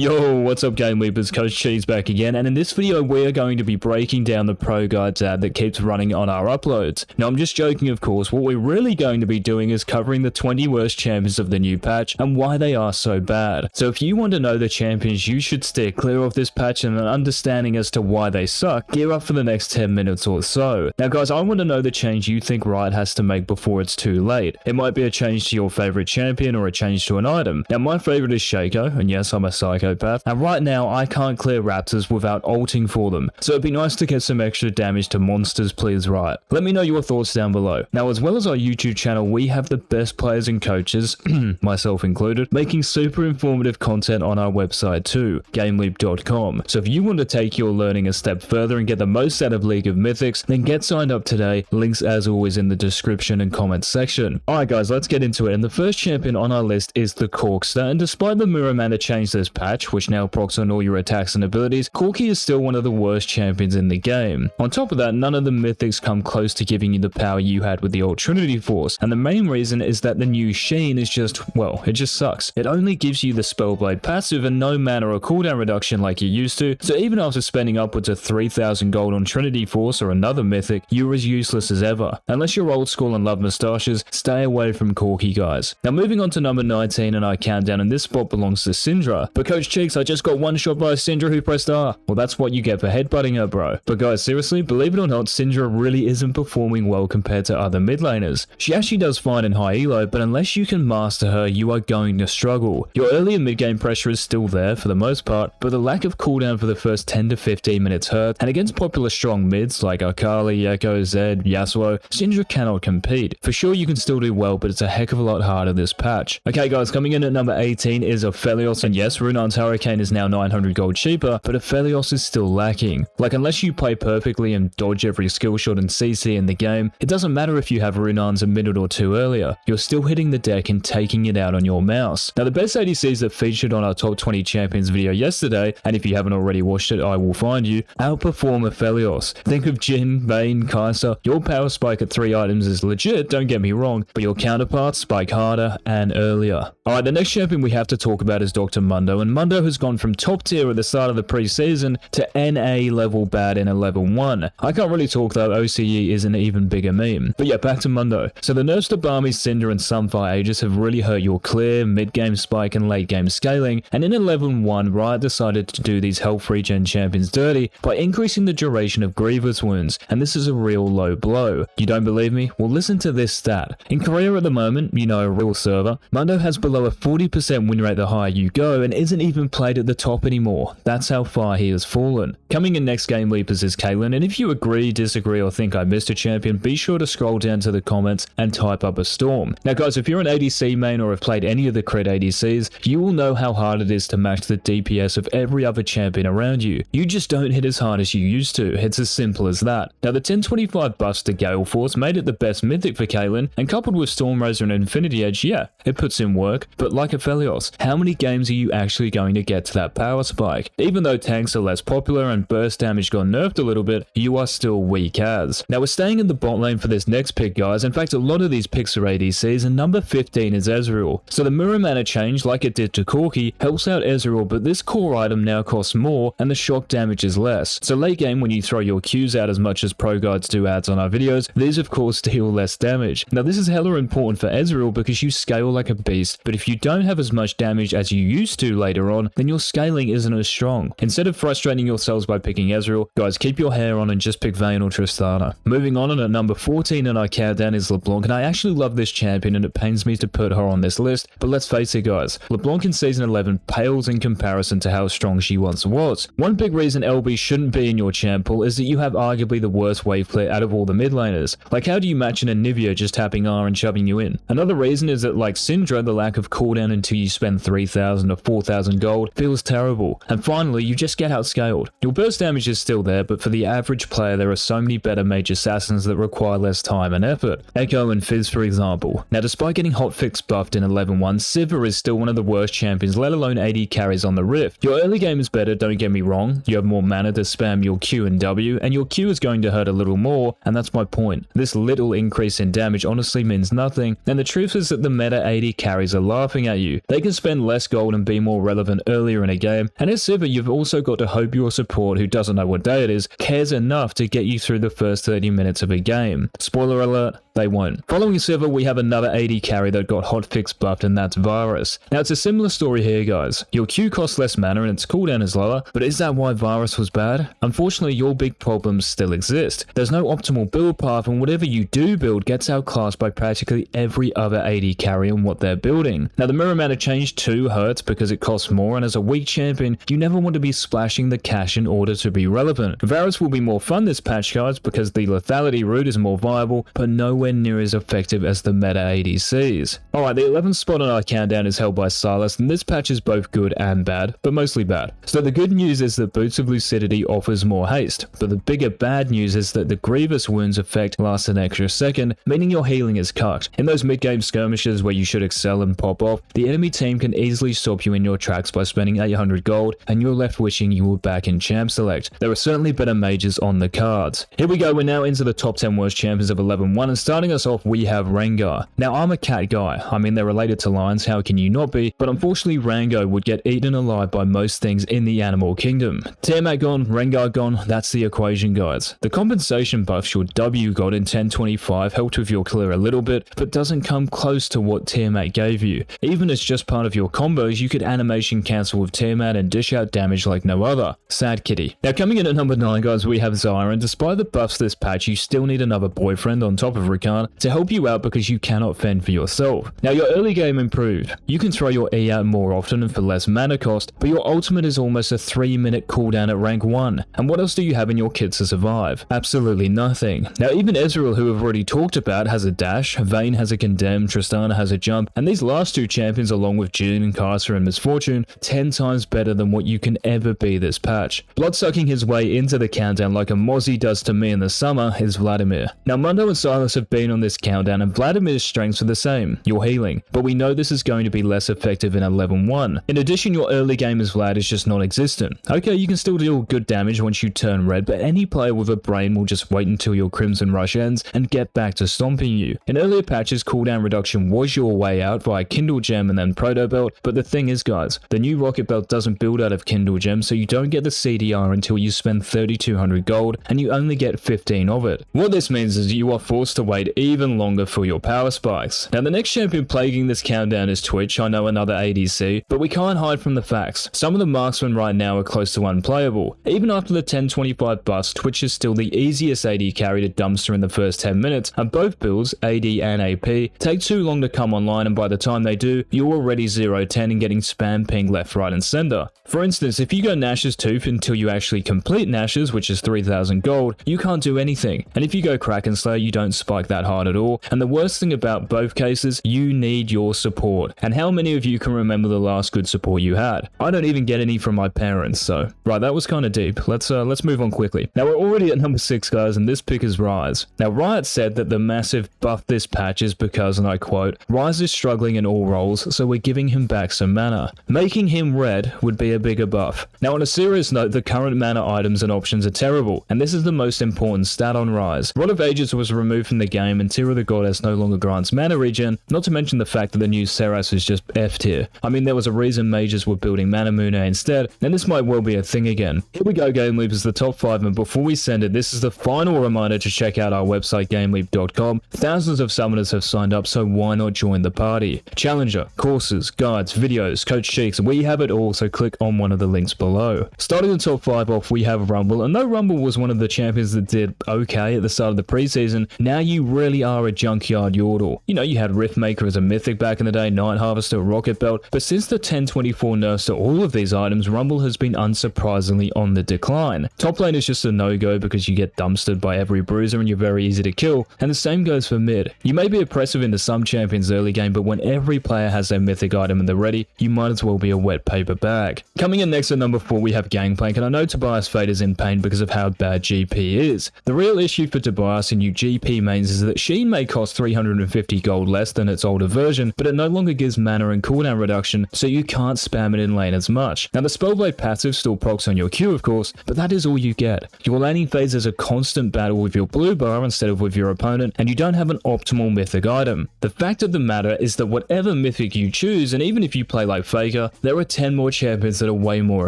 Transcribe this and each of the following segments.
Yo, what's up GameLeap? It's Coach Cheese back again, and in this video we're going to be breaking down the Pro Guides ad that keeps running on our uploads. Now I'm just joking of course, what we're really going to be doing is covering the 20 worst champions of the new patch and why they are so bad. So if you want to know the champions you should steer clear of this patch and an understanding as to why they suck, gear up for the next 10 minutes or so. Now guys, I want to know the change you think Riot has to make before it's too late. It might be a change to your favorite champion or a change to an item. Now my favorite is Shaco, and yes, I'm a psychopath, and right now I can't clear Raptors without ulting for them, so it'd be nice to get some extra damage to monsters, please Riot. Let me know your thoughts down below. Now as well as our YouTube channel, we have the best players and coaches, myself included, making super informative content on our website too, GameLeap.com. So if you want to take your learning a step further and get the most out of League of Mythics, then get signed up today, links as always in the description and comments section. Alright guys, let's get into it, and the first champion on our list is the Corkster, and despite the mirror mana change this patch, which now procs on all your attacks and abilities, Corki is still one of the worst champions in the game. On top of that, none of the mythics come close to giving you the power you had with the old Trinity Force, and the main reason is that the new Sheen is just, well, it just sucks. It only gives you the Spellblade passive and no mana or cooldown reduction like you used to, so even after spending upwards of 3,000 gold on Trinity Force or another mythic, you're as useless as ever. Unless you're old school and love moustaches, stay away from Corki guys. Now moving on to number 19 in our countdown, and this spot belongs to Syndra. But Coach Cheeks, I just got one shot by a Syndra who pressed R. Well, that's what you get for headbutting her, bro. But guys, seriously, believe it or not, Syndra really isn't performing well compared to other mid laners. She actually does fine in high elo, but unless you can master her, you are going to struggle. Your early and mid game pressure is still there for the most part, but the lack of cooldown for the first 10 to 15 minutes hurt, and against popular strong mids like Akali, Echo, Zed, Yasuo, Syndra cannot compete. For sure you can still do well, but it's a heck of a lot harder this patch. Okay guys, coming in at number 18 is Aphelios, and yes, Runar's Hurricane is now 900 gold cheaper, but Aphelios is still lacking. Like, unless you play perfectly and dodge every skill shot and CC in the game, it doesn't matter if you have Runar's a minute or two earlier, you're still hitting the deck and taking it out on your mouse. Now the best ADCs that featured on our top 20 champions video yesterday, and if you haven't already watched it, I will find you, outperform Aphelios. Think of Jhin, Vayne, Kai'Sa. Your power spike at 3 items is legit, don't get me wrong, but your counterparts spike harder and earlier. Alright, the next champion we have to talk about is Dr. Mundo, and Mundo has gone from top tier at the start of the preseason to NA level bad in a level 1. I can't really talk though, OCE is an even bigger meme. But yeah, back to Mundo. So the nerfs to Barmy, Syndra and Sunfire Aegis have really hurt your clear, mid-game spike and late-game scaling, and in 11-1, Riot decided to do these health regen champions dirty by increasing the duration of Grievous wounds, and this is a real low blow. You don't believe me? Well listen to this stat. In Korea at the moment, you know, a real server, Mundo has below a 40% win rate the higher you go and isn't even played at the top anymore. That's how far he has fallen. Coming in next Game Leapers is Caitlyn, and if you agree, disagree or think I missed a champion, be sure to scroll down to the comments and type up a storm. Now guys, if you're an ADC main or have played any of the crit ADCs, you will know how hard it is to match the DPS of every other champion around you. You just don't hit as hard as you used to, it's as simple as that. Now the 1025 buffs to Gale Force made it the best mythic for Caitlyn, and coupled with Stormrazor and Infinity Edge, yeah, it puts in work, but like Aphelios, how many games are you actually going to get to that power spike? Even though tanks are less popular and burst damage got nerfed a little bit, you are still weak as. Now we're staying in the bot lane for this next pick guys, in fact a lot of these picks are ADCs, and number 15 is Ezreal. So the mirror mana change, like it did to Corki, helps out Ezreal, but this core item now costs more and the shock damage is less. So late game when you throw your Qs out as much as Pro Guides do ads on our videos, these of course deal less damage. Now this is hella important for Ezreal because you scale like a beast, but if you don't have as much damage as you used to later on, then your scaling isn't as strong. Instead of frustrating yourselves by picking Ezreal, guys keep your hair on and just pick Vayne or Tristana. Moving on, and at number 14 in our countdown is LeBlanc, and I actually love this champion and it pains me to put her on this list, but let's face it guys, LeBlanc in season 11 pales in comparison to how strong she once was. One big reason LB shouldn't be in your champ pool is that you have arguably the worst wave clear out of all the mid laners. Like how do you match an Anivia just tapping R and shoving you in? Another reason is that like Syndra, the lack of cooldown until you spend 3,000 or 4,000 gold feels terrible. And finally, you just get outscaled. Your burst damage is still there, but for the average player there are so many better mage assassins that require less time and effort. Echo and Fizz for example. Now despite getting hotfix buffed in 11-1, Siva is still one of the worst champions, let alone AD carries on the Rift. Your early game is better, don't get me wrong, you have more mana to spam your Q and W, and your Q is going to hurt a little more, and that's my point. This little increase in damage honestly means nothing, and the truth is that the meta AD carries are laughing at you. They can spend less gold and be more relevant relevant earlier in a game, and as Siva, you've also got to hope your support, who doesn't know what day it is, cares enough to get you through the first 30 minutes of a game. Spoiler alert, they won't. Following Siva, we have another AD carry that got hotfix buffed, and that's Varus. Now, it's a similar story here, guys. Your Q costs less mana and its cooldown is lower, but is that why Varus was bad? Unfortunately, your big problems still exist. There's no optimal build path, and whatever you do build gets outclassed by practically every other AD carry on what they're building. Now, the mirror mana change too hurts because it costs more, and as a weak champion, you never want to be splashing the cash in order to be relevant. Varus will be more fun this patch, guys, because the lethality route is more viable, but nowhere near as effective as the meta ADCs. Alright, the 11th spot on our countdown is held by Sylas, and this patch is both good and bad, but mostly bad. So the good news is that Boots of Lucidity offers more haste, but the bigger bad news is that the Grievous Wounds effect lasts an extra second, meaning your healing is cucked. In those mid-game skirmishes where you should excel and pop off, the enemy team can easily stop you in your tracks by spending 800 gold, and you're left wishing you were back in Champ Select. There are certainly better mages on the cards. Here we go, we're now into the top 10 worst champions of 11-1, and starting us off, we have Rengar. Now, I'm a cat guy. I mean, they're related to lions, how can you not be? But unfortunately, Rengar would get eaten alive by most things in the animal kingdom. Tiamat gone, Rengar gone, that's the equation, guys. The compensation buffs your W got in 1025 helped with your clear a little bit, but doesn't come close to what Tiamat gave you. Even as just part of your combos, you could animation cancel with Tiamat and dish out damage like no other. Sad kitty. Now, coming in at number 9, guys, we have Zarya, and despite the buffs this patch, you still need another boyfriend on top of Rakan to help you out because you cannot fend for yourself. Now, your early game improved. You can throw your E out more often and for less mana cost, but your ultimate is almost a 3-minute cooldown at rank 1. And what else do you have in your kit to survive? Absolutely nothing. Now, even Ezreal, who we've already talked about, has a dash, Vayne has a condemn, Tristana has a jump, and these last two champions, along with Jhin and Kai'Sa and Misfortune, 10 times better than what you can ever be this patch. Blood-sucking his way into the countdown like a Mozzie does to me in the summer is Vladimir. Now, Mundo and Sylas have been on this countdown, and Vladimir's strengths are the same, your healing, but we know this is going to be less effective in 11-1. In addition, your early game as Vlad is just non-existent. Okay, you can still deal good damage once you turn red, but any player with a brain will just wait until your Crimson Rush ends and get back to stomping you. In earlier patches, cooldown reduction was your way out via Kindle Gem and then Proto Belt, but the thing is, guys, the new Rocket Belt doesn't build out of Kindle Gem, so you don't get the CDR until you spend 3200 gold, and you only get 15 of it. What this means is you are forced to wait even longer for your power spikes. Now, the next champion plaguing this countdown is Twitch. I know, another ADC, but we can't hide from the facts. Some of the marksmen right now are close to unplayable. Even after the 1025 buffs, Twitch is still the easiest AD carry to dumpster in the first 10 minutes, and both builds, AD and AP, take too long to come online, and by the time they do, you're already 0-10 and getting spam ping left, right, and center. For instance, if you go Nash's Tooth until you actually complete Nash's, which is 3000 gold, you can't do anything. And if you go Kraken Slayer, you don't spike that hard at all. And the worst thing about both cases, you need your support. And how many of you can remember the last good support you had? I don't even get any from my parents, so. Right, that was kind of deep. Let's move on quickly. Now, we're already at number 6, guys, and this pick is Ryze. Now, Riot said that the massive buff this patch is because, and I quote, Ryze is struggling in all roles, so we're giving him back some mana. Making him red would be a bigger buff. Now, on a serious note, the current mana items and options are terrible, and this is the most important stat on Ryze. Rod of Ages was removed from the game, and Tear of the Goddess no longer grants mana regen, not to mention the fact that the new Seras is just F tier. I mean, there was a reason mages were building Mana Mune instead, and this might well be a thing again. Here we go, GameLeap is the top 5, and before we send it, this is the final reminder to check out our website, GameLeap.com. Thousands of summoners have signed up, so why not join the party? Challenger, courses, guides, videos, coach cheeks, we have it all, so click on one of the links below. Starting the top 5 off, we have Rumble, and though Rumble was one of the champions that did okay at the start of the preseason, now you really are a junkyard yordle. You know, you had Riftmaker as a mythic back in the day, Night Harvester, Rocket Belt, but since the 1024 nerfs to all of these items, Rumble has been unsurprisingly on the decline. Top lane is just a no-go because you get dumpstered by every bruiser and you're very easy to kill, and the same goes for mid. You may be oppressive into some champions early game, but when every player has their mythic item in the ready, you might as well be a wet paper bag. Coming in next at number 4, we have Gangplank, and I know Tobias Fate is in pain because of how bad GP is. The real issue for Tobias and you GP mains is that Sheen may cost 350 gold less than its older version, but it no longer gives mana and cooldown reduction, so you can't spam it in lane as much. Now the Spellblade passive still procs on your Q of course, but that is all you get. Your laning phase is a constant battle with your blue bar instead of with your opponent, and you don't have an optimal mythic item. The fact of the matter is that whatever mythic you choose, and even if you play like Faker, there are 10 more champions that are way more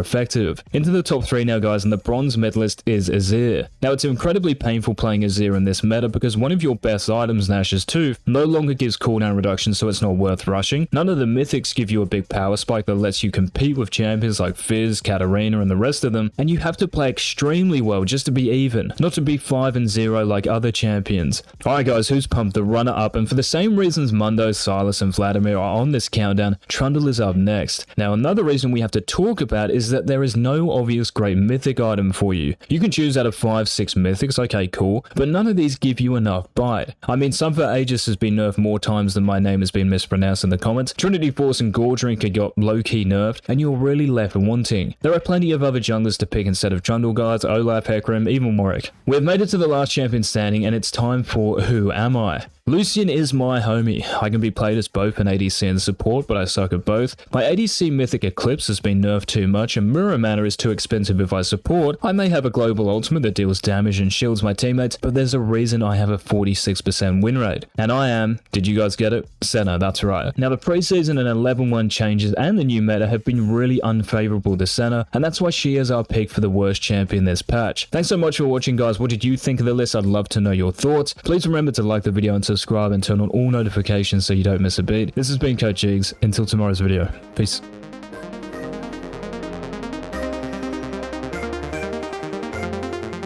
effective. Into the top 3 now guys, and the bronze medalist is Azir. Now it's incredibly painful playing Azir in this meta because one of your best items, Nash's Tooth, no longer gives cooldown reduction, so it's not worth rushing. None of the mythics give you a big power spike that lets you compete with champions like Fizz, Katarina and the rest of them, and you have to play extremely well just to be even, not to be 5-0 like other champions. Alright guys, who's pumped? The runner up, and for the same reasons Mundo, Sylas and Vladimir are on this countdown, Trundle is up next. Now another reason we have to talk about is that there is no obvious great mythic item for you. You can choose out of 5-6 mythics, okay cool, but none of these give you enough bite. I mean Sunfer Aegis has been nerfed more times than my name has been mispronounced in the comments, Trinity Force and Gore Drinker got low-key nerfed, and you're really left wanting. There are plenty of other junglers to pick instead of Trundle guards, Olaf, Hecarim, even Warwick. We've made it to the last champion standing, and it's time for Who Am I? Lucian is my homie. I can be played as both an ADC and support, but I suck at both. My ADC Mythic Eclipse has been nerfed too much, and Mirror Mana is too expensive if I support. I may have a global ultimate that deals damage and shields my teammates, but there's a reason I have a 46% win rate. And I am, did you guys get it? Senna, that's right. Now the preseason and 11-1 changes and the new meta have been really unfavorable to Senna, and that's why she is our pick for the worst champion this patch. Thanks so much for watching guys. What did you think of the list? I'd love to know your thoughts. Please remember to like the video and subscribe and turn on all notifications so you don't miss a beat. This has been Coach Jigs. Until tomorrow's video. Peace.